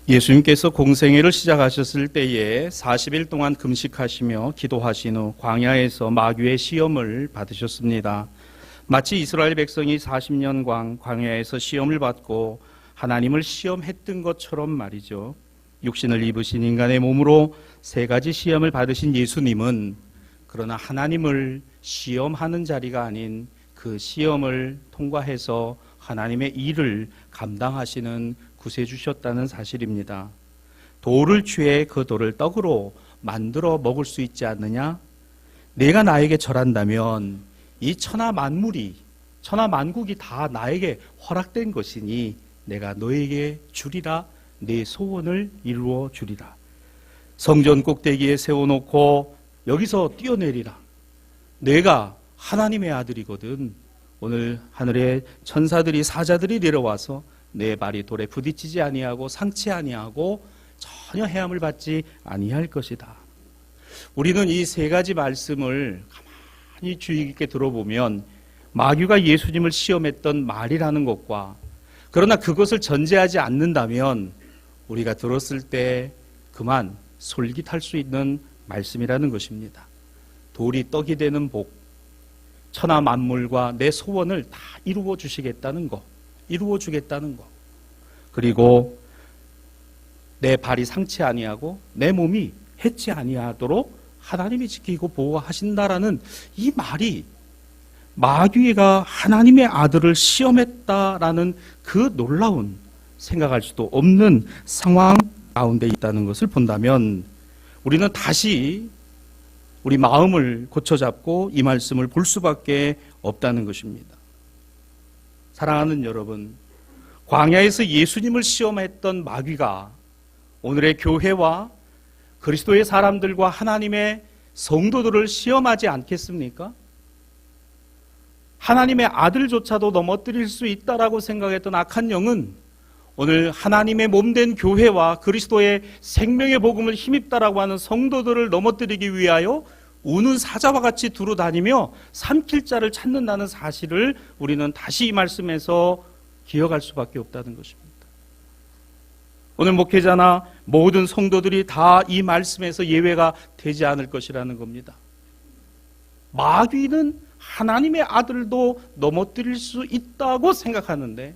예수님께서 공생애를 시작하셨을 때에 40일 동안 금식하시며 기도하신 후 광야에서 마귀의 시험을 받으셨습니다. 마치 이스라엘 백성이 40년간 광야에서 시험을 받고 하나님을 시험했던 것처럼 말이죠. 육신을 입으신 인간의 몸으로 세 가지 시험을 받으신 예수님은 그러나 하나님을 시험하는 자리가 아닌 그 시험을 통과해서 하나님의 일을 감당하시는 구세주셨다는 사실입니다. 돌을 취해 그 돌을 떡으로 만들어 먹을 수 있지 않느냐? 내가 나에게 절한다면 이 천하 만국이 다 나에게 허락된 것이니 내가 너에게 주리라, 내 소원을 이루어 주리라. 성전 꼭대기에 세워놓고 여기서 뛰어내리라. 내가 하나님의 아들이거든. 오늘 하늘의 천사들이 사자들이 내려와서 내 발이 돌에 부딪히지 아니하고 상치 아니하고 전혀 해함을 받지 아니할 것이다. 우리는 이 세 가지 말씀을 가만히 주의 깊게 들어보면 마귀가 예수님을 시험했던 말이라는 것과 그러나 그것을 전제하지 않는다면 우리가 들었을 때 그만 솔깃할 수 있는 말씀이라는 것입니다. 돌이 떡이 되는 복, 천하 만물과 내 소원을 다 이루어 주시겠다는 것, 이루어 주겠다는 것, 그리고 내 발이 상치 아니하고 내 몸이 해치 아니하도록 하나님이 지키고 보호하신다라는 이 말이 마귀가 하나님의 아들을 시험했다라는 그 놀라운 생각할 수도 없는 상황 가운데 있다는 것을 본다면 우리는 다시 우리 마음을 고쳐잡고 이 말씀을 볼 수밖에 없다는 것입니다. 사랑하는 여러분, 광야에서 예수님을 시험했던 마귀가 오늘의 교회와 그리스도의 사람들과 하나님의 성도들을 시험하지 않겠습니까? 하나님의 아들조차도 넘어뜨릴 수 있다라고 생각했던 악한 영은 오늘 하나님의 몸된 교회와 그리스도의 생명의 복음을 힘입다라고 하는 성도들을 넘어뜨리기 위하여 우는 사자와 같이 두루 다니며 삼킬 자를 찾는다는 사실을 우리는 다시 이 말씀에서 기억할 수밖에 없다는 것입니다. 오늘 목회자나 모든 성도들이 다 이 말씀에서 예외가 되지 않을 것이라는 겁니다. 마귀는 하나님의 아들도 넘어뜨릴 수 있다고 생각하는데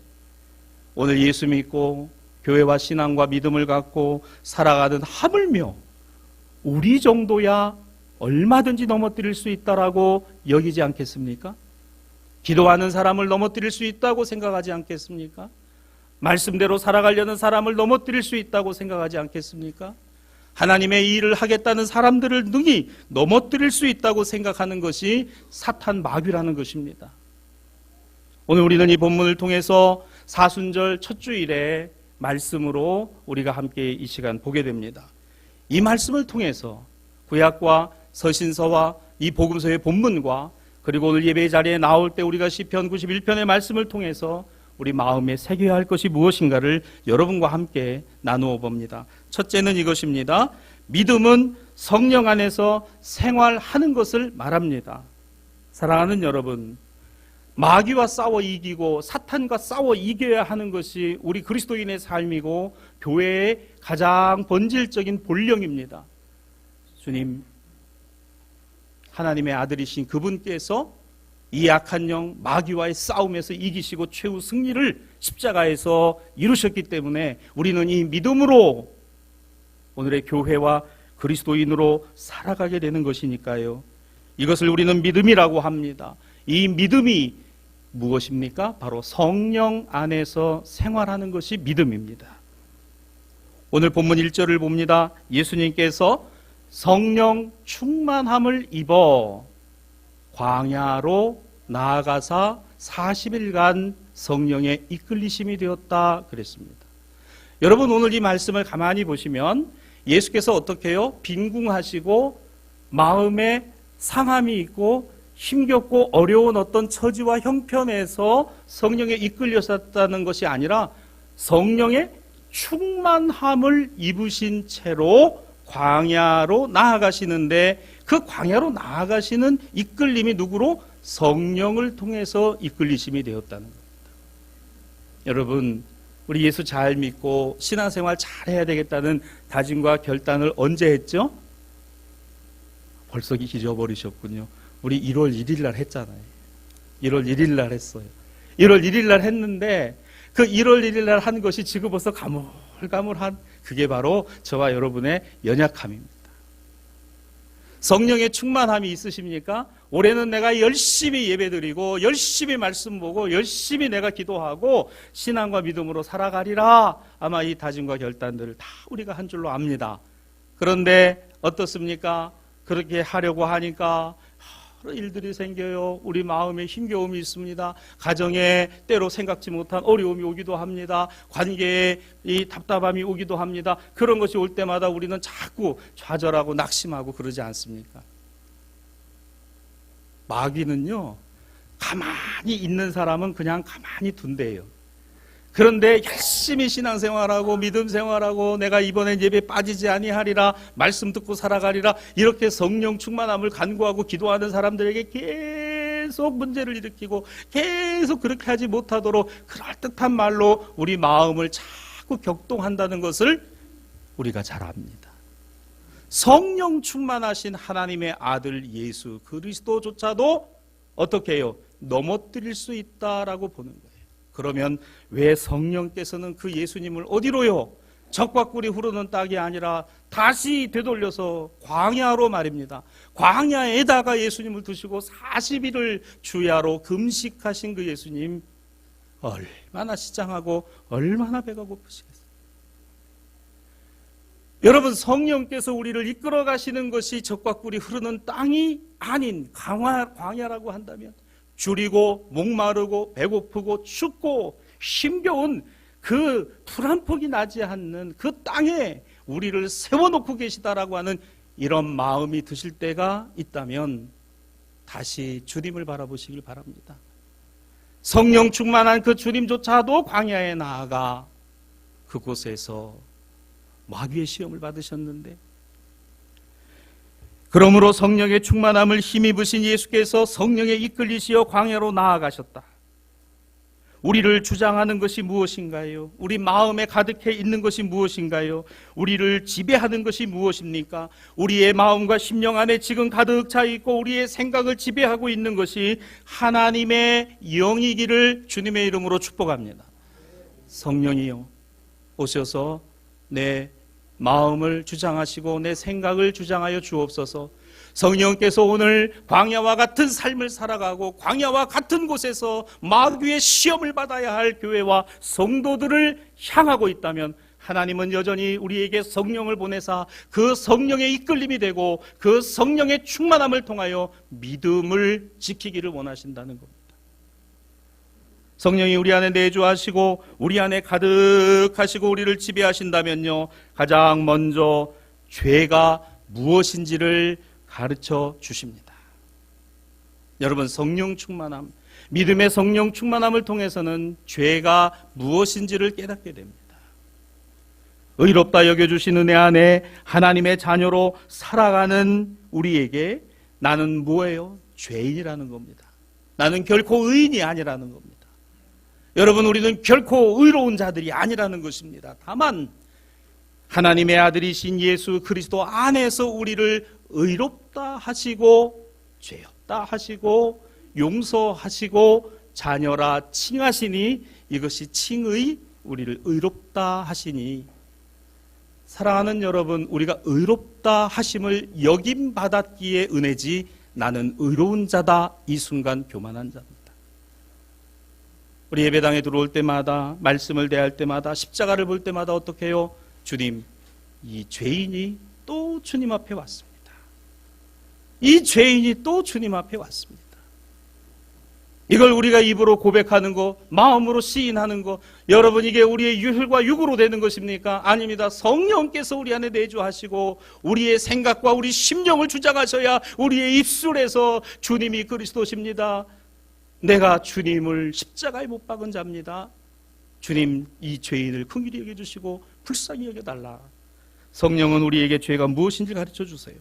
오늘 예수 믿고 교회와 신앙과 믿음을 갖고 살아가는 하물며 우리 정도야 얼마든지 넘어뜨릴 수 있다라고 여기지 않겠습니까? 기도하는 사람을 넘어뜨릴 수 있다고 생각하지 않겠습니까? 말씀대로 살아가려는 사람을 넘어뜨릴 수 있다고 생각하지 않겠습니까? 하나님의 일을 하겠다는 사람들을 능히 넘어뜨릴 수 있다고 생각하는 것이 사탄 마귀라는 것입니다. 오늘 우리는 이 본문을 통해서 사순절 첫 주일의 말씀으로 우리가 함께 이 시간 보게 됩니다. 이 말씀을 통해서 구약과 서신서와 이 복음서의 본문과 그리고 오늘 예배의 자리에 나올 때 우리가 시편 91편의 말씀을 통해서 우리 마음에 새겨야 할 것이 무엇인가를 여러분과 함께 나누어 봅니다. 첫째는 이것입니다. 믿음은 성령 안에서 생활하는 것을 말합니다. 사랑하는 여러분, 마귀와 싸워 이기고 사탄과 싸워 이겨야 하는 것이 우리 그리스도인의 삶이고 교회의 가장 본질적인 본령입니다. 주님, 하나님의 아들이신 그분께서 이 악한 영 마귀와의 싸움에서 이기시고 최후 승리를 십자가에서 이루셨기 때문에 우리는 이 믿음으로 오늘의 교회와 그리스도인으로 살아가게 되는 것이니까요. 이것을 우리는 믿음이라고 합니다. 이 믿음이 무엇입니까? 바로 성령 안에서 생활하는 것이 믿음입니다. 오늘 본문 1절을 봅니다. 예수님께서 성령 충만함을 입어 광야로 나아가사 40일간 성령의 이끌리심이 되었다 그랬습니다. 여러분, 오늘 이 말씀을 가만히 보시면 예수께서 어떻게 해요? 빈궁하시고 마음에 상함이 있고 힘겹고 어려운 어떤 처지와 형편에서 성령에 이끌렸었다는 것이 아니라 성령의 충만함을 입으신 채로 광야로 나아가시는데 그 광야로 나아가시는 이끌림이 누구로? 성령을 통해서 이끌리심이 되었다는 겁니다. 여러분, 우리 예수 잘 믿고 신앙생활 잘 해야 되겠다는 다짐과 결단을 언제 했죠? 벌써 잊어버리셨군요. 우리 1월 1일 날 했잖아요. 1월 1일 날 했어요. 1월 1일 날 했는데 그 1월 1일 날 한 것이 지금 벌써 가물가물한, 그게 바로 저와 여러분의 연약함입니다. 성령의 충만함이 있으십니까? 올해는 내가 열심히 예배드리고 열심히 말씀 보고 열심히 내가 기도하고 신앙과 믿음으로 살아가리라. 아마 이 다짐과 결단들을 다 우리가 한 줄로 압니다. 그런데 어떻습니까? 그렇게 하려고 하니까 일들이 생겨요. 우리 마음에 힘겨움이 있습니다. 가정에 때로 생각지 못한 어려움이 오기도 합니다. 관계에 이 답답함이 오기도 합니다. 그런 것이 올 때마다 우리는 자꾸 좌절하고 낙심하고 그러지 않습니까? 마귀는요, 가만히 있는 사람은 그냥 가만히 둔대요. 그런데 열심히 신앙생활하고 믿음 생활하고 내가 이번엔 예배 빠지지 아니하리라, 말씀 듣고 살아가리라, 이렇게 성령 충만함을 간구하고 기도하는 사람들에게 계속 문제를 일으키고 계속 그렇게 하지 못하도록 그럴듯한 말로 우리 마음을 자꾸 격동한다는 것을 우리가 잘 압니다. 성령 충만하신 하나님의 아들 예수 그리스도조차도 어떻게 해요? 넘어뜨릴 수 있다라고 보는 거예요. 그러면 왜 성령께서는 그 예수님을 어디로요? 적과 꿀이 흐르는 땅이 아니라 다시 되돌려서 광야로 말입니다. 광야에다가 예수님을 두시고 40일을 주야로 금식하신 그 예수님, 얼마나 시장하고 얼마나 배가 고프시겠어요. 여러분, 성령께서 우리를 이끌어 가시는 것이 적과 꿀이 흐르는 땅이 아닌 광야라고 한다면, 줄이고 목마르고 배고프고 춥고 힘겨운 그 풀 한 폭이 나지 않는 그 땅에 우리를 세워놓고 계시다라고 하는 이런 마음이 드실 때가 있다면 다시 주님을 바라보시길 바랍니다. 성령 충만한 그 주님조차도 광야에 나아가 그곳에서 마귀의 시험을 받으셨는데, 그러므로 성령의 충만함을 힘입으신 예수께서 성령에 이끌리시어 광야로 나아가셨다. 우리를 주장하는 것이 무엇인가요? 우리 마음에 가득해 있는 것이 무엇인가요? 우리를 지배하는 것이 무엇입니까? 우리의 마음과 심령 안에 지금 가득 차 있고 우리의 생각을 지배하고 있는 것이 하나님의 영이기를 주님의 이름으로 축복합니다. 성령이요, 오셔서 내 마음을 주장하시고 내 생각을 주장하여 주옵소서. 성령께서 오늘 광야와 같은 삶을 살아가고 광야와 같은 곳에서 마귀의 시험을 받아야 할 교회와 성도들을 향하고 있다면, 하나님은 여전히 우리에게 성령을 보내사 그 성령의 이끌림이 되고 그 성령의 충만함을 통하여 믿음을 지키기를 원하신다는 겁니다. 성령이 우리 안에 내주하시고 우리 안에 가득하시고 우리를 지배하신다면요, 가장 먼저 죄가 무엇인지를 가르쳐 주십니다. 여러분, 성령 충만함, 믿음의 성령 충만함을 통해서는 죄가 무엇인지를 깨닫게 됩니다. 의롭다 여겨주신 은혜 안에 하나님의 자녀로 살아가는 우리에게 나는 뭐예요? 죄인이라는 겁니다. 나는 결코 의인이 아니라는 겁니다. 여러분, 우리는 결코 의로운 자들이 아니라는 것입니다. 다만 하나님의 아들이신 예수 그리스도 안에서 우리를 의롭다 하시고 죄 없다 하시고 용서하시고 자녀라 칭하시니, 이것이 칭의, 우리를 의롭다 하시니, 사랑하는 여러분, 우리가 의롭다 하심을 여김받았기에 은혜지 나는 의로운 자다, 이 순간 교만한 자입니다. 우리 예배당에 들어올 때마다, 말씀을 대할 때마다, 십자가를 볼 때마다 어떻게 해요? 주님, 이 죄인이 또 주님 앞에 왔습니다. 이 죄인이 또 주님 앞에 왔습니다. 이걸 우리가 입으로 고백하는 거, 마음으로 시인하는 거, 여러분, 이게 우리의 혈과 육으로 되는 것입니까? 아닙니다. 성령께서 우리 안에 내주하시고 우리의 생각과 우리 심령을 주장하셔야 우리의 입술에서 주님이 그리스도십니다, 내가 주님을 십자가에 못 박은 자입니다, 주님 이 죄인을 긍휼히 여겨주시고 불쌍히 여겨달라. 성령은 우리에게 죄가 무엇인지 가르쳐 주세요.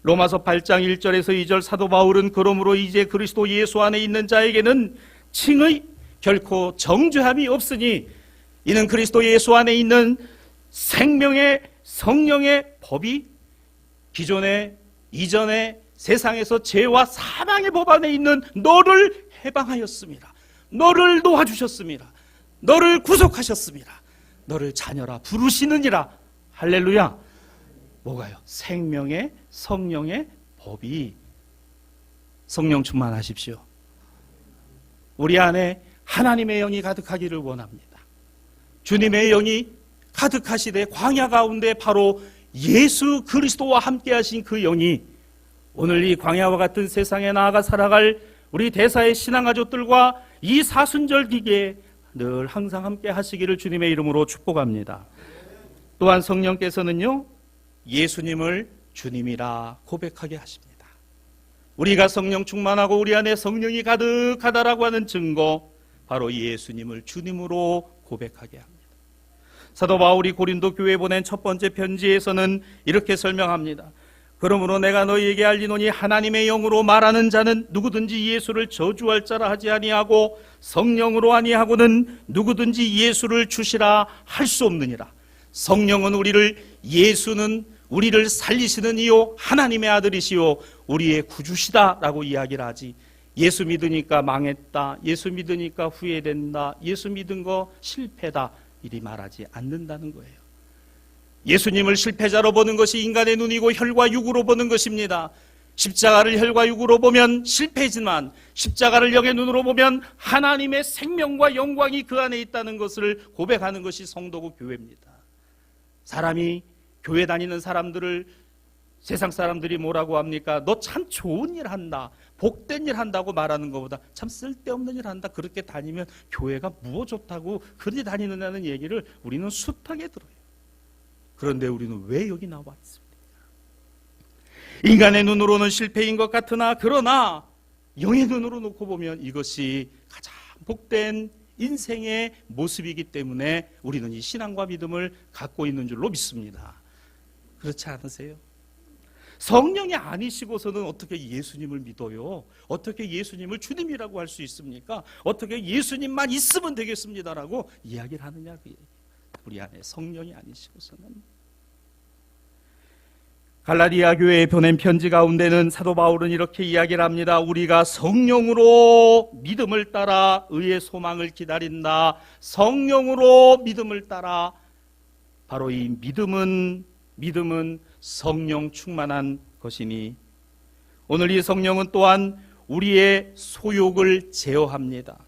로마서 8장 1절에서 2절 사도 바울은 그러므로 이제 그리스도 예수 안에 있는 자에게는 칭의, 결코 정죄함이 없으니, 이는 그리스도 예수 안에 있는 생명의 성령의 법이 기존에 이전에 세상에서 죄와 사망의 법 안에 있는 너를 해방하였습니다. 너를 놓아주셨습니다. 너를 구속하셨습니다. 너를 자녀라 부르시느니라. 할렐루야. 뭐가요? 생명의 성령의 법이. 성령 충만하십시오. 우리 안에 하나님의 영이 가득하기를 원합니다. 주님의 영이 가득하시되 광야 가운데 바로 예수 그리스도와 함께 하신 그 영이 오늘 이 광야와 같은 세상에 나아가 살아갈 우리 대사의 신앙가족들과 이 사순절 기계에 늘 항상 함께 하시기를 주님의 이름으로 축복합니다. 또한 성령께서는요, 예수님을 주님이라 고백하게 하십니다. 우리가 성령 충만하고 우리 안에 성령이 가득하다라고 하는 증거, 바로 예수님을 주님으로 고백하게 합니다. 사도 바울이 고린도 교회에 보낸 첫 번째 편지에서는 이렇게 설명합니다. 그러므로 내가 너희에게 알리노니 하나님의 영으로 말하는 자는 누구든지 예수를 저주할 자라 하지 아니하고 성령으로 아니하고는 누구든지 예수를 주시라 할 수 없느니라. 성령은 예수는 우리를 살리시는 이요 하나님의 아들이시요 우리의 구주시다라고 이야기를 하지, 예수 믿으니까 망했다, 예수 믿으니까 후회된다, 예수 믿은 거 실패다 이리 말하지 않는다는 거예요. 예수님을 실패자로 보는 것이 인간의 눈이고 혈과 육으로 보는 것입니다. 십자가를 혈과 육으로 보면 실패지만 십자가를 영의 눈으로 보면 하나님의 생명과 영광이 그 안에 있다는 것을 고백하는 것이 성도고 교회입니다. 사람이 교회 다니는 사람들을 세상 사람들이 뭐라고 합니까? 너 참 좋은 일 한다, 복된 일 한다고 말하는 것보다 참 쓸데없는 일 한다, 그렇게 다니면 교회가 무엇 좋다고 그리 다니느냐는 얘기를 우리는 숱하게 들어요. 그런데 우리는 왜 여기 나왔습니까? 인간의 눈으로는 실패인 것 같으나 그러나 영의 눈으로 놓고 보면 이것이 가장 복된 인생의 모습이기 때문에 우리는 이 신앙과 믿음을 갖고 있는 줄로 믿습니다. 그렇지 않으세요? 성령이 아니시고서는 어떻게 예수님을 믿어요? 어떻게 예수님을 주님이라고 할 수 있습니까? 어떻게 예수님만 있으면 되겠습니다라고 이야기를 하느냐, 우리 안에 성령이 아니시고서는. 갈라디아 교회에 보낸 편지 가운데는 사도 바울은 이렇게 이야기를 합니다. 우리가 성령으로 믿음을 따라 의의 소망을 기다린다. 성령으로 믿음을 따라. 바로 이 믿음은 성령 충만한 것이니 오늘 이 성령은 또한 우리의 소욕을 제어합니다.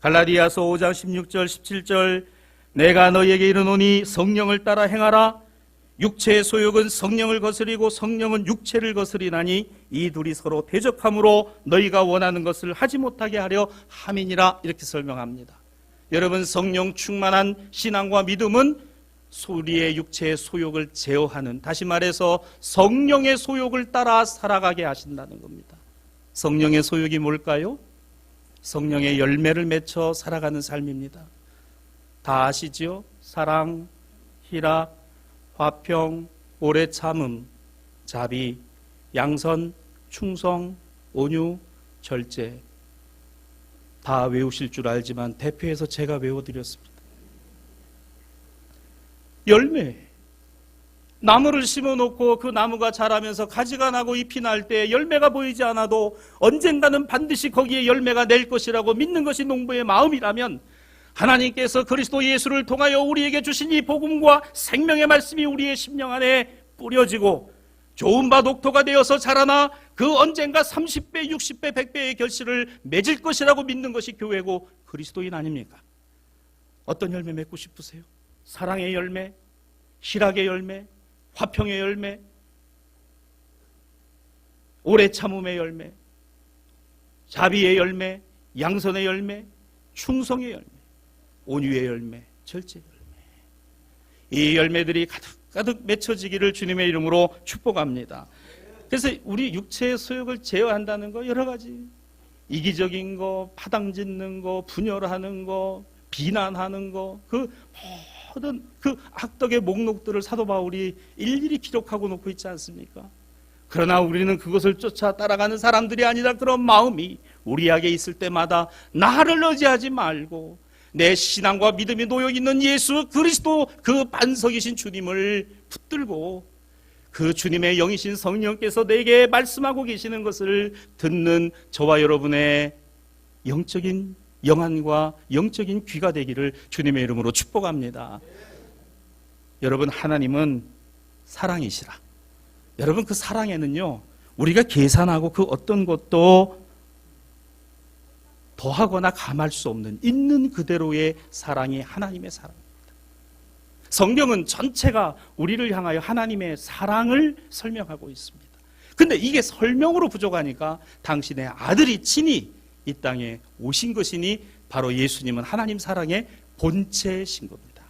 갈라디아서 5장 16절 17절 내가 너희에게 이르노니 성령을 따라 행하라. 육체의 소욕은 성령을 거스리고 성령은 육체를 거스리나니 이 둘이 서로 대적함으로 너희가 원하는 것을 하지 못하게 하려 함이니라. 이렇게 설명합니다. 여러분, 성령 충만한 신앙과 믿음은 우리의 육체의 소욕을 제어하는, 다시 말해서 성령의 소욕을 따라 살아가게 하신다는 겁니다. 성령의 소욕이 뭘까요? 성령의 열매를 맺혀 살아가는 삶입니다. 다 아시죠? 사랑, 희락, 화평, 오래 참음, 자비, 양선, 충성, 온유, 절제. 다 외우실 줄 알지만 대표해서 제가 외워드렸습니다. 열매, 나무를 심어놓고 그 나무가 자라면서 가지가 나고 잎이 날 때 열매가 보이지 않아도 언젠가는 반드시 거기에 열매가 낼 것이라고 믿는 것이 농부의 마음이라면, 하나님께서 그리스도 예수를 통하여 우리에게 주신 이 복음과 생명의 말씀이 우리의 심령 안에 뿌려지고 좋은 바 독토가 되어서 자라나 그 언젠가 30배, 60배, 100배의 결실을 맺을 것이라고 믿는 것이 교회고 그리스도인 아닙니까? 어떤 열매 맺고 싶으세요? 사랑의 열매, 희락의 열매, 화평의 열매, 오래 참음의 열매, 자비의 열매, 양선의 열매, 충성의 열매, 온유의 열매, 절제의 열매. 이 열매들이 가득 맺혀지기를 주님의 이름으로 축복합니다. 그래서 우리 육체의 소욕을 제어한다는 거, 여러 가지 이기적인 거, 파당짓는 거, 분열하는 거, 비난하는 거, 그 모든 그 악덕의 목록들을 사도 바울이 일일이 기록하고 놓고 있지 않습니까? 그러나 우리는 그것을 쫓아 따라가는 사람들이 아니라 그런 마음이 우리에게 있을 때마다 나를 의지하지 말고 내 신앙과 믿음이 놓여있는 예수 그리스도 그 반석이신 주님을 붙들고 그 주님의 영이신 성령께서 내게 말씀하고 계시는 것을 듣는 저와 여러분의 영적인 영안과 영적인 귀가 되기를 주님의 이름으로 축복합니다. 여러분, 하나님은 사랑이시라. 여러분, 그 사랑에는요, 우리가 계산하고 그 어떤 것도 더하거나 감할 수 없는 있는 그대로의 사랑이 하나님의 사랑입니다. 성경은 전체가 우리를 향하여 하나님의 사랑을 설명하고 있습니다. 근데 이게 설명으로 부족하니까 당신의 아들이 친히 이 땅에 오신 것이니 바로 예수님은 하나님 사랑의 본체이신 겁니다.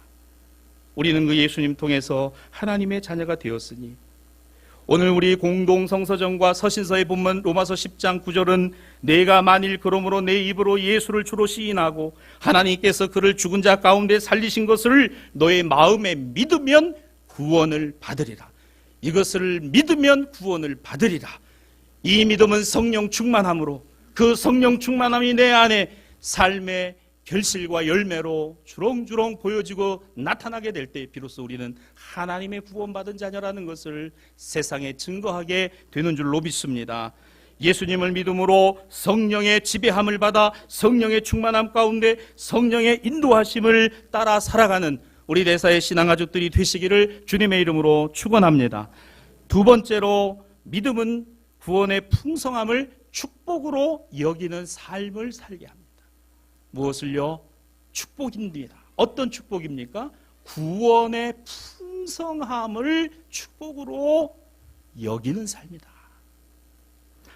우리는 그 예수님 통해서 하나님의 자녀가 되었으니 오늘 우리 공동성서전과 서신서의 본문 로마서 10장 9절은 내가 만일 그러므로 내 입으로 예수를 주로 시인하고 하나님께서 그를 죽은 자 가운데 살리신 것을 너의 마음에 믿으면 구원을 받으리라. 이것을 믿으면 구원을 받으리라. 이 믿음은 성령 충만함으로 그 성령 충만함이 내 안에 삶의 결실과 열매로 주렁주렁 보여지고 나타나게 될 때 비로소 우리는 하나님의 구원받은 자녀라는 것을 세상에 증거하게 되는 줄로 믿습니다. 예수님을 믿음으로 성령의 지배함을 받아 성령의 충만함 가운데 성령의 인도하심을 따라 살아가는 우리 대사의 신앙가족들이 되시기를 주님의 이름으로 축원합니다. 두 번째로 믿음은 구원의 풍성함을 축복으로 여기는 삶을 살게 합니다. 무엇을요? 축복입니다. 어떤 축복입니까? 구원의 풍성함을 축복으로 여기는 삶이다.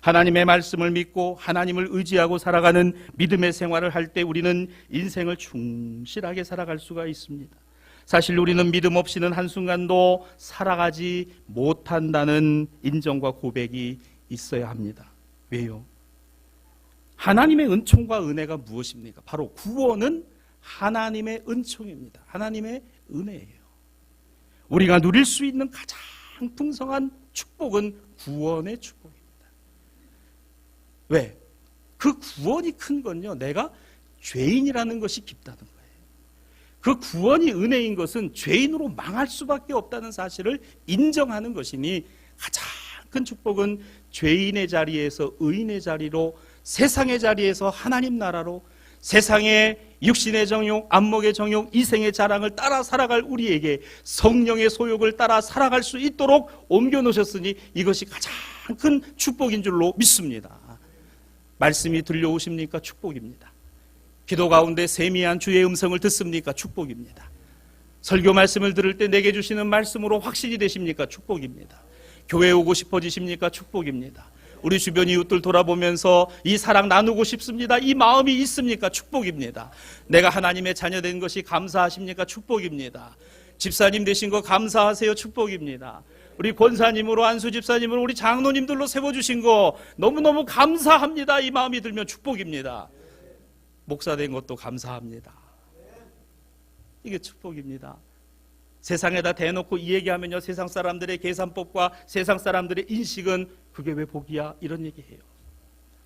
하나님의 말씀을 믿고 하나님을 의지하고 살아가는 믿음의 생활을 할 때 우리는 인생을 충실하게 살아갈 수가 있습니다. 사실 우리는 믿음 없이는 한순간도 살아가지 못한다는 인정과 고백이 있어야 합니다. 왜요? 하나님의 은총과 은혜가 무엇입니까? 바로 구원은 하나님의 은총입니다. 하나님의 은혜예요. 우리가 누릴 수 있는 가장 풍성한 축복은 구원의 축복입니다. 왜? 그 구원이 큰 건요, 내가 죄인이라는 것이 깊다는 거예요. 그 구원이 은혜인 것은 죄인으로 망할 수밖에 없다는 사실을 인정하는 것이니 가장 큰 축복은 죄인의 자리에서 의인의 자리로, 세상의 자리에서 하나님 나라로, 세상의 육신의 정욕, 안목의 정욕, 이생의 자랑을 따라 살아갈 우리에게 성령의 소욕을 따라 살아갈 수 있도록 옮겨놓으셨으니 이것이 가장 큰 축복인 줄로 믿습니다. 말씀이 들려오십니까? 축복입니다. 기도 가운데 세미한 주의 음성을 듣습니까? 축복입니다. 설교 말씀을 들을 때 내게 주시는 말씀으로 확신이 되십니까? 축복입니다. 교회 오고 싶어지십니까? 축복입니다. 우리 주변 이웃들 돌아보면서 이 사랑 나누고 싶습니다. 이 마음이 있습니까? 축복입니다. 내가 하나님의 자녀 된 것이 감사하십니까? 축복입니다. 집사님 되신 거 감사하세요? 축복입니다. 우리 권사님으로, 안수 집사님으로, 우리 장로님들로 세워주신 거 너무너무 감사합니다. 이 마음이 들면 축복입니다. 목사 된 것도 감사합니다. 이게 축복입니다. 세상에다 대놓고 이 얘기하면요, 세상 사람들의 계산법과 세상 사람들의 인식은 그게 왜 복이야? 이런 얘기해요.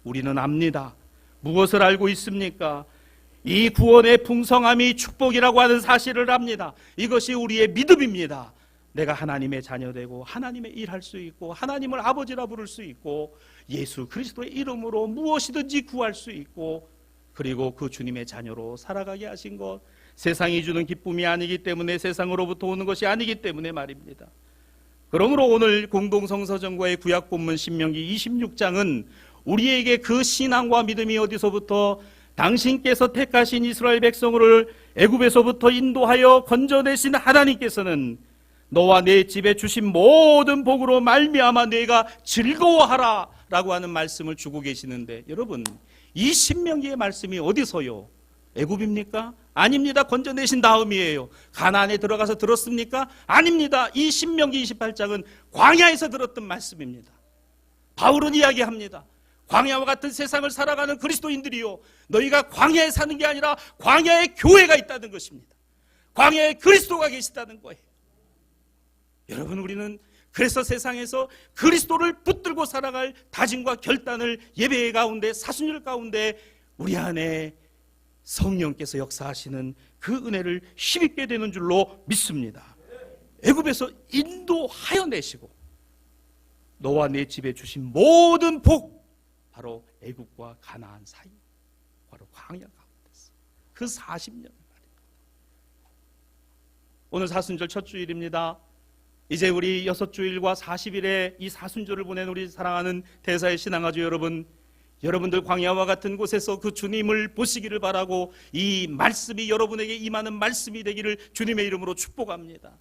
우리는 압니다. 무엇을 알고 있습니까? 이 구원의 풍성함이 축복이라고 하는 사실을 압니다. 이것이 우리의 믿음입니다. 내가 하나님의 자녀되고 하나님의 일할 수 있고 하나님을 아버지라 부를 수 있고 예수 그리스도의 이름으로 무엇이든지 구할 수 있고 그리고 그 주님의 자녀로 살아가게 하신 것, 세상이 주는 기쁨이 아니기 때문에, 세상으로부터 오는 것이 아니기 때문에 말입니다. 그러므로 오늘 공동성서전과의 구약 본문 신명기 26장은 우리에게 그 신앙과 믿음이 어디서부터, 당신께서 택하신 이스라엘 백성을 애굽에서부터 인도하여 건져내신 하나님께서는 너와 내 집에 주신 모든 복으로 말미암아 내가 즐거워하라 라고 하는 말씀을 주고 계시는데, 여러분 이 신명기의 말씀이 어디서요? 애굽입니까? 아닙니다. 건져내신 다음이에요. 가나안에 들어가서 들었습니까? 아닙니다. 이 신명기 28장은 광야에서 들었던 말씀입니다. 바울은 이야기합니다. 광야와 같은 세상을 살아가는 그리스도인들이요, 너희가 광야에 사는 게 아니라 광야에 교회가 있다는 것입니다. 광야에 그리스도가 계시다는 거예요. 여러분, 우리는 그래서 세상에서 그리스도를 붙들고 살아갈 다짐과 결단을 예배 가운데, 사순절 가운데 우리 안에 성령께서 역사하시는 그 은혜를 힘입게 되는 줄로 믿습니다. 애굽에서 인도하여 내시고 너와 내 집에 주신 모든 복, 바로 애굽과 가나안 사이, 바로 광야 가운데서 그 40년 말입니다. 오늘 사순절 첫 주일입니다. 이제 우리 6주일과 40일에 이 사순절을 보낸 우리 사랑하는 대사의 신앙아주 여러분, 여러분들 광야와 같은 곳에서 그 주님을 보시기를 바라고 이 말씀이 여러분에게 임하는 말씀이 되기를 주님의 이름으로 축복합니다.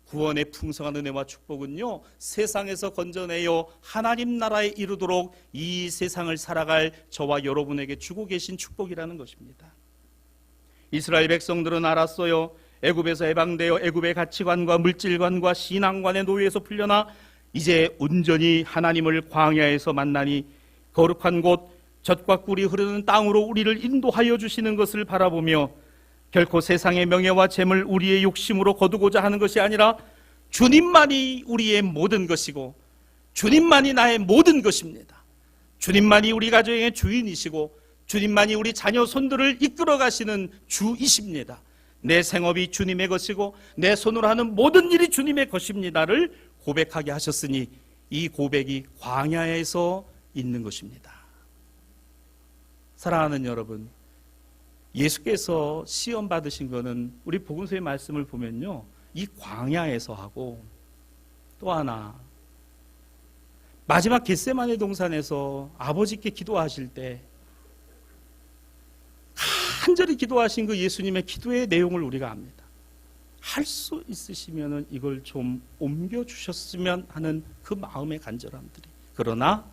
구원의 풍성한 은혜와 축복은요, 세상에서 건져내어 하나님 나라에 이르도록 이 세상을 살아갈 저와 여러분에게 주고 계신 축복이라는 것입니다. 이스라엘 백성들은 알았어요. 애굽에서 해방되어 애굽의 가치관과 물질관과 신앙관의 노예에서 풀려나 이제 온전히 하나님을 광야에서 만나니 거룩한 곳, 젖과 꿀이 흐르는 땅으로 우리를 인도하여 주시는 것을 바라보며 결코 세상의 명예와 재물, 우리의 욕심으로 거두고자 하는 것이 아니라 주님만이 우리의 모든 것이고 주님만이 나의 모든 것입니다. 주님만이 우리 가정의 주인이시고 주님만이 우리 자녀 손들을 이끌어 가시는 주이십니다. 내 생업이 주님의 것이고 내 손으로 하는 모든 일이 주님의 것입니다를 고백하게 하셨으니 이 고백이 광야에서 있는 것입니다. 사랑하는 여러분, 예수께서 시험 받으신 것은 우리 복음서의 말씀을 보면요, 이 광야에서 하고 또 하나 마지막 겟세마네 동산에서 아버지께 기도하실 때 간절히 기도하신 그 예수님의 기도의 내용을 우리가 압니다. 할 수 있으시면 이걸 좀 옮겨주셨으면 하는 그 마음의 간절함들이, 그러나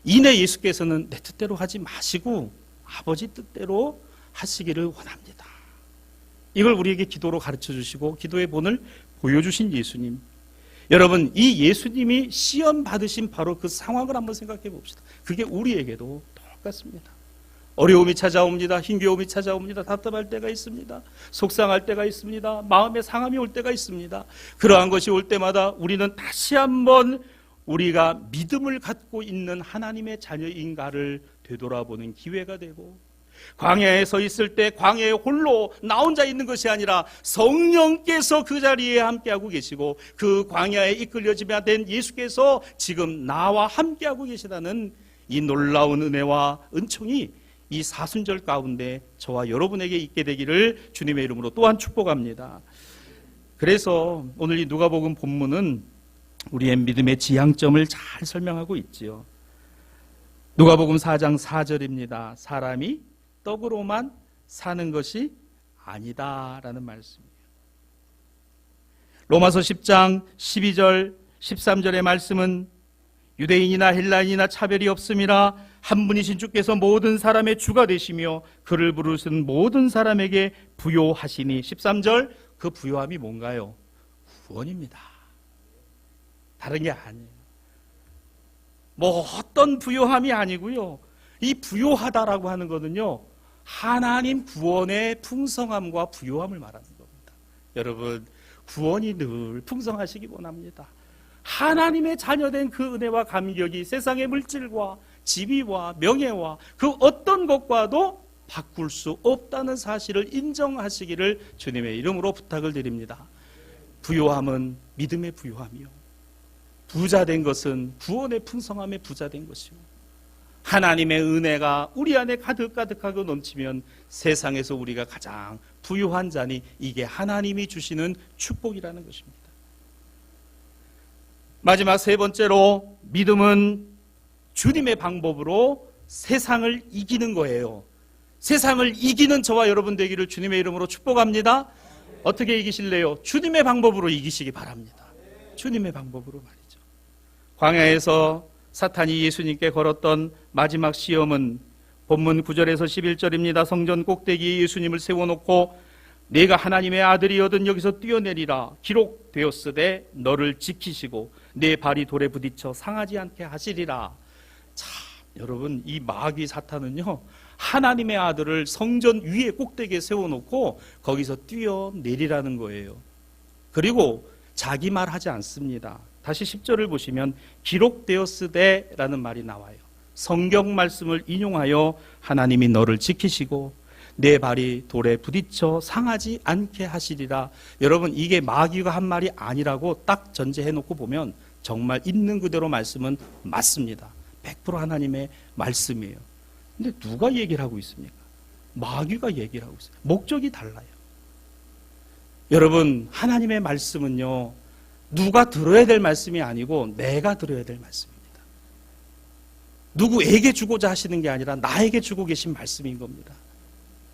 이내 예수께서는 내 뜻대로 하지 마시고 아버지 뜻대로 하시기를 원합니다. 이걸 우리에게 기도로 가르쳐 주시고 기도의 본을 보여주신 예수님, 여러분, 이 예수님이 시험 받으신 바로 그 상황을 한번 생각해 봅시다. 그게 우리에게도 똑같습니다. 어려움이 찾아옵니다. 힘겨움이 찾아옵니다. 답답할 때가 있습니다. 속상할 때가 있습니다. 마음에 상함이 올 때가 있습니다. 그러한 것이 올 때마다 우리는 다시 한번 우리가 믿음을 갖고 있는 하나님의 자녀인가를 되돌아보는 기회가 되고, 광야에 서 있을 때 광야에 홀로 나 혼자 있는 것이 아니라 성령께서 그 자리에 함께하고 계시고 그 광야에 이끌려지게 된 예수께서 지금 나와 함께하고 계시다는 이 놀라운 은혜와 은총이 이 사순절 가운데 저와 여러분에게 있게 되기를 주님의 이름으로 또한 축복합니다. 그래서 오늘 이 누가복음 본문은 우리의 믿음의 지향점을 잘 설명하고 있지요. 누가복음 4장 4절입니다. 사람이 떡으로만 사는 것이 아니다라는 말씀이에요. 로마서 10장 12절 13절의 말씀은 유대인이나 헬라인이나 차별이 없음이라 한 분이신 주께서 모든 사람의 주가 되시며 그를 부르신 모든 사람에게 부요하시니. 13절, 그 부요함이 뭔가요? 구원입니다. 다른 게 아니에요. 뭐 어떤 부요함이 아니고요, 이 부요하다라고 하는 것은요, 하나님 구원의 풍성함과 부요함을 말하는 겁니다. 여러분, 구원이 늘 풍성하시기 원합니다. 하나님의 자녀된 그 은혜와 감격이 세상의 물질과 지위와 명예와 그 어떤 것과도 바꿀 수 없다는 사실을 인정하시기를 주님의 이름으로 부탁을 드립니다. 부요함은 믿음의 부요함이요, 부자된 것은 구원의 풍성함에 부자된 것이요, 하나님의 은혜가 우리 안에 가득가득하고 넘치면 세상에서 우리가 가장 부유한 자니 이게 하나님이 주시는 축복이라는 것입니다. 마지막 세 번째로, 믿음은 주님의 방법으로 세상을 이기는 거예요. 세상을 이기는 저와 여러분 되기를 주님의 이름으로 축복합니다. 어떻게 이기실래요? 주님의 방법으로 이기시기 바랍니다. 주님의 방법으로 말이죠. 광야에서 사탄이 예수님께 걸었던 마지막 시험은 본문 9절에서 11절입니다. 성전 꼭대기에 예수님을 세워놓고 내가 하나님의 아들이거든 여기서 뛰어내리라. 기록되었으되 너를 지키시고 내 발이 돌에 부딪혀 상하지 않게 하시리라. 참, 여러분, 이 마귀 사탄은요, 하나님의 아들을 성전 위에 꼭대기에 세워놓고 거기서 뛰어내리라는 거예요. 그리고 자기 말 하지 않습니다. 다시 10절을 보시면 기록되었으되 라는 말이 나와요. 성경 말씀을 인용하여 하나님이 너를 지키시고 내 발이 돌에 부딪혀 상하지 않게 하시리라. 여러분, 이게 마귀가 한 말이 아니라고 딱 전제해 놓고 보면 정말 있는 그대로 말씀은 맞습니다. 100% 하나님의 말씀이에요. 근데 누가 얘기를 하고 있습니까? 마귀가 얘기를 하고 있어요. 목적이 달라요. 여러분, 하나님의 말씀은요, 누가 들어야 될 말씀이 아니고 내가 들어야 될 말씀입니다. 누구에게 주고자 하시는 게 아니라 나에게 주고 계신 말씀인 겁니다.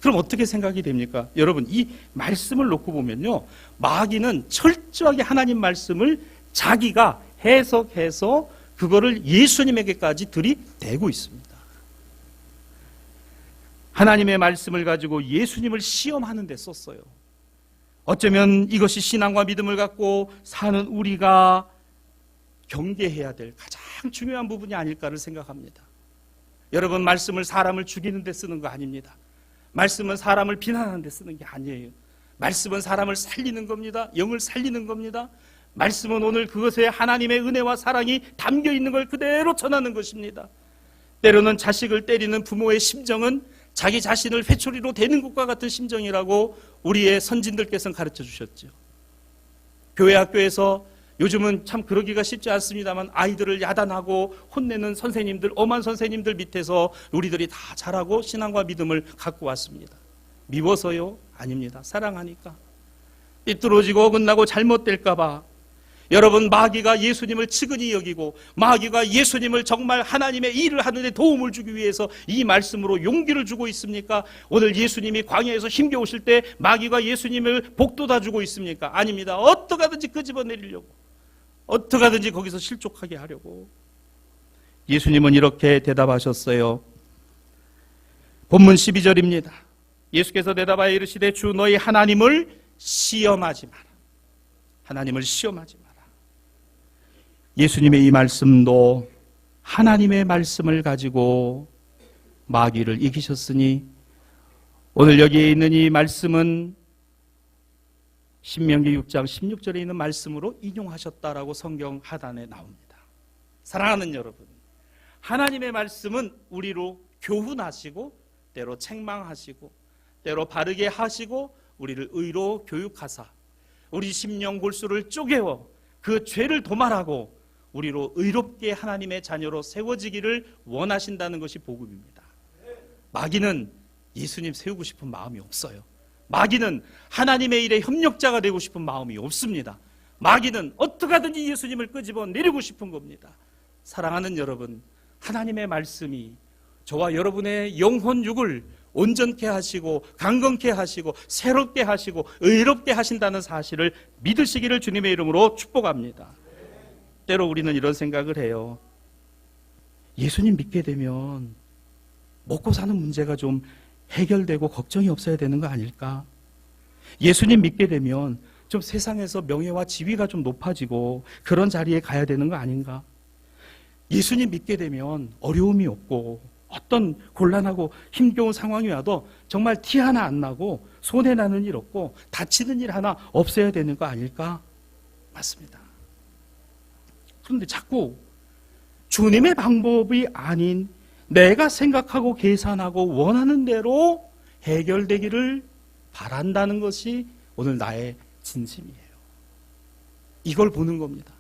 그럼 어떻게 생각이 됩니까? 여러분, 이 말씀을 놓고 보면요, 마귀는 철저하게 하나님 말씀을 자기가 해석해서 그거를 예수님에게까지 들이대고 있습니다. 하나님의 말씀을 가지고 예수님을 시험하는 데 썼어요. 어쩌면 이것이 신앙과 믿음을 갖고 사는 우리가 경계해야 될 가장 중요한 부분이 아닐까를 생각합니다. 여러분, 말씀을 사람을 죽이는 데 쓰는 거 아닙니다. 말씀은 사람을 비난하는 데 쓰는 게 아니에요. 말씀은 사람을 살리는 겁니다. 영을 살리는 겁니다. 말씀은 오늘 그것에 하나님의 은혜와 사랑이 담겨 있는 걸 그대로 전하는 것입니다. 때로는 자식을 때리는 부모의 심정은 자기 자신을 회초리로 대는 것과 같은 심정이라고 우리의 선진들께서는 가르쳐 주셨죠. 교회 학교에서 요즘은 참 그러기가 쉽지 않습니다만 아이들을 야단하고 혼내는 선생님들, 엄한 선생님들 밑에서 우리들이 다 자라고 신앙과 믿음을 갖고 왔습니다. 미워서요? 아닙니다. 사랑하니까. 삐뚤어지고 어긋나고 잘못될까 봐 여러분, 마귀가 예수님을 측은히 여기고 마귀가 예수님을 정말 하나님의 일을 하는 데 도움을 주기 위해서 이 말씀으로 용기를 주고 있습니까? 오늘 예수님이 광야에서 힘겨우실 때 마귀가 예수님을 복돋아 주고 있습니까? 아닙니다. 어떻게 하든지 끄집어내리려고, 어떻게 하든지 거기서 실족하게 하려고. 예수님은 이렇게 대답하셨어요. 본문 12절입니다. 예수께서 대답하여 이르시되 주 너희 하나님을 시험하지 마라. 하나님을 시험하지 마라. 예수님의 이 말씀도 하나님의 말씀을 가지고 마귀를 이기셨으니 오늘 여기에 있는 이 말씀은 신명기 6장 16절에 있는 말씀으로 인용하셨다라고 성경 하단에 나옵니다. 사랑하는 여러분, 하나님의 말씀은 우리로 교훈하시고 때로 책망하시고 때로 바르게 하시고 우리를 의로 교육하사 우리 심령 골수를 쪼개어 그 죄를 도말하고 우리로 의롭게 하나님의 자녀로 세워지기를 원하신다는 것이 복음입니다. 마귀는 예수님 세우고 싶은 마음이 없어요. 마귀는 하나님의 일에 협력자가 되고 싶은 마음이 없습니다. 마귀는 어떻게 하든지 예수님을 끄집어 내리고 싶은 겁니다. 사랑하는 여러분, 하나님의 말씀이 저와 여러분의 영혼육을 온전케 하시고 강건케 하시고 새롭게 하시고 의롭게 하신다는 사실을 믿으시기를 주님의 이름으로 축복합니다. 때로 우리는 이런 생각을 해요. 예수님 믿게 되면 먹고 사는 문제가 좀 해결되고 걱정이 없어야 되는 거 아닐까? 예수님 믿게 되면 좀 세상에서 명예와 지위가 좀 높아지고 그런 자리에 가야 되는 거 아닌가? 예수님 믿게 되면 어려움이 없고 어떤 곤란하고 힘겨운 상황이 와도 정말 티 하나 안 나고 손해나는 일 없고 다치는 일 하나 없어야 되는 거 아닐까? 맞습니다. 그런데 자꾸 주님의 방법이 아닌 내가 생각하고 계산하고 원하는 대로 해결되기를 바란다는 것이 오늘 나의 진심이에요. 이걸 보는 겁니다.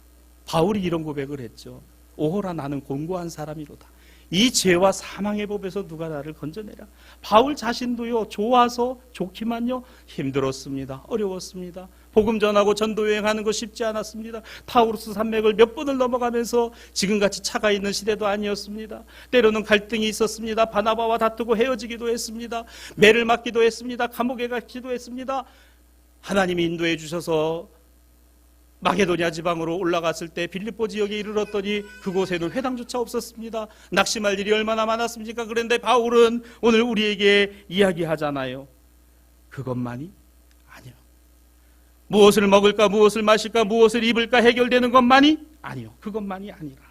바울이 이런 고백을 했죠. 오호라 나는 곤고한 사람이로다. 이 죄와 사망의 법에서 누가 나를 건져내랴. 바울 자신도요, 좋아서 좋기만요 힘들었습니다. 어려웠습니다. 복음 전하고 전도 여행하는 거 쉽지 않았습니다. 타우루스 산맥을 몇 번을 넘어가면서 지금같이 차가 있는 시대도 아니었습니다. 때로는 갈등이 있었습니다. 바나바와 다투고 헤어지기도 했습니다. 매를 맞기도 했습니다. 감옥에 가기도 했습니다. 하나님이 인도해 주셔서 마게도냐 지방으로 올라갔을 때 빌립보 지역에 이르렀더니 그곳에는 회당조차 없었습니다. 낙심할 일이 얼마나 많았습니까? 그런데 바울은 오늘 우리에게 이야기하잖아요. 그것만이 아니요. 무엇을 먹을까, 무엇을 마실까, 무엇을 입을까 해결되는 것만이 아니요. 그것만이 아니라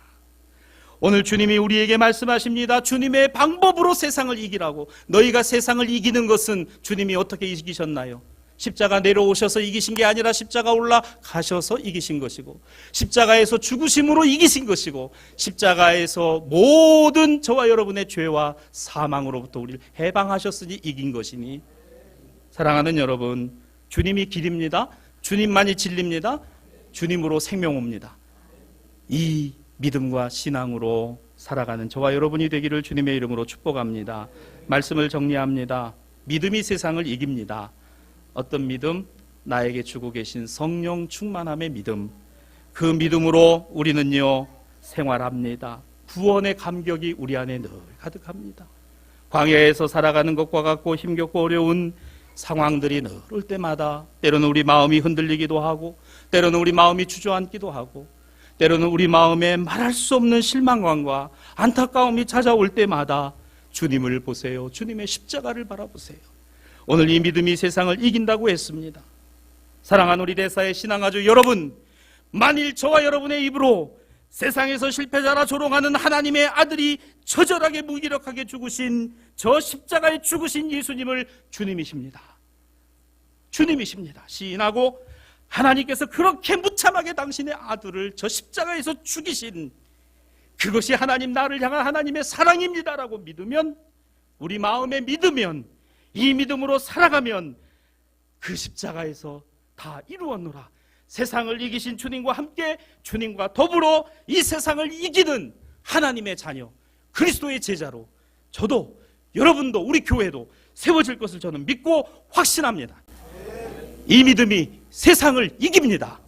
오늘 주님이 우리에게 말씀하십니다. 주님의 방법으로 세상을 이기라고. 너희가 세상을 이기는 것은 주님이 어떻게 이기셨나요? 십자가 내려오셔서 이기신 게 아니라 십자가 올라가셔서 이기신 것이고, 십자가에서 죽으심으로 이기신 것이고, 십자가에서 모든 저와 여러분의 죄와 사망으로부터 우리를 해방하셨으니 이긴 것이니, 사랑하는 여러분, 주님이 길입니다. 주님만이 진리입니다. 주님으로 생명 옵니다. 이 믿음과 신앙으로 살아가는 저와 여러분이 되기를 주님의 이름으로 축복합니다. 말씀을 정리합니다. 믿음이 세상을 이깁니다. 어떤 믿음? 나에게 주고 계신 성령 충만함의 믿음. 그 믿음으로 우리는요 생활합니다. 구원의 감격이 우리 안에 늘 가득합니다. 광야에서 살아가는 것과 같고 힘겹고 어려운 상황들이 늘 올 때마다 때로는 우리 마음이 흔들리기도 하고, 때로는 우리 마음이 주저앉기도 하고, 때로는 우리 마음에 말할 수 없는 실망감과 안타까움이 찾아올 때마다 주님을 보세요. 주님의 십자가를 바라보세요. 오늘 이 믿음이 세상을 이긴다고 했습니다. 사랑하는 우리 대사의 신앙가족 여러분, 만일 저와 여러분의 입으로 세상에서 실패자라 조롱하는 하나님의 아들이 처절하게 무기력하게 죽으신 저 십자가에 죽으신 예수님을 주님이십니다. 주님이십니다. 시인하고 하나님께서 그렇게 무참하게 당신의 아들을 저 십자가에서 죽이신 그것이 하나님 나를 향한 하나님의 사랑입니다라고 믿으면, 우리 마음에 믿으면, 이 믿음으로 살아가면 그 십자가에서 다 이루었노라. 세상을 이기신 주님과 함께 주님과 더불어 이 세상을 이기는 하나님의 자녀, 그리스도의 제자로 저도 여러분도 우리 교회도 세워질 것을 저는 믿고 확신합니다. 이 믿음이 세상을 이깁니다.